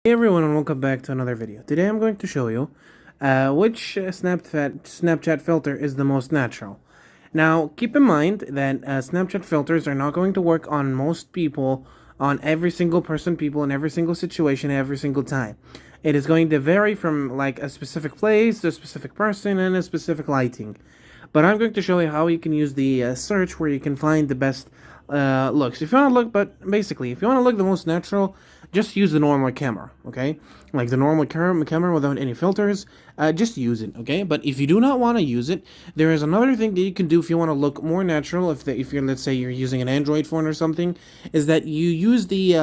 Hey everyone, and welcome back to another video. Today I'm going to show you which Snapchat filter is the most natural. Now, keep in mind that Snapchat filters are not going to work on most people, on every single people in every single situation, every single time. It is going to vary from like a specific place to a specific person and a specific lighting. But I'm going to show you how you can use the search where you can find the best looks. If you want to look, but basically, if you want to look the most natural, just use the normal camera, okay? Like the normal camera without any filters, just use it, okay? But if you do not want to use it, there is another thing that you can do if you want to look more natural. If you're, let's say, you're using an Android phone or something, is that you use this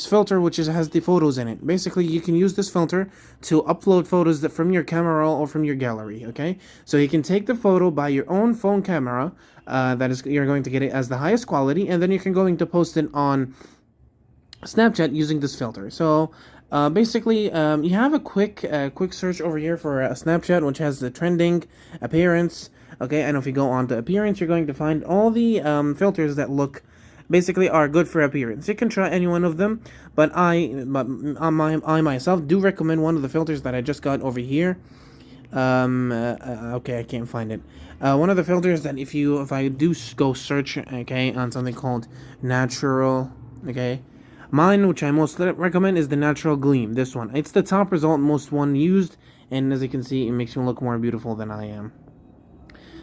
filter which has the photos in it. Basically, you can use this filter to upload photos from your camera roll or from your gallery, okay? So you can take the photo by your own phone camera, you're going to get it as the highest quality, and then you're going to post it on Snapchat using this filter. So basically, you have a quick search over here for Snapchat, which has the trending, appearance, okay? And if you go on to appearance, you're going to find all the filters that basically are good for appearance. You can try any one of them, but I myself do recommend one of the filters that I just got over here. Okay, I can't find it. One of the filters that if I do go search, okay, on something called natural, okay, mine, which I most recommend, is the natural gleam. This one, it's the top result, most one used, and as you can see, it makes me look more beautiful than I am.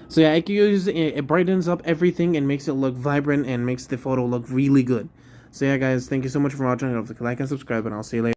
So yeah, it brightens up everything and makes it look vibrant and makes the photo look really good. So yeah, guys, thank you so much for watching. Don't forget to like and subscribe, and I'll see you later.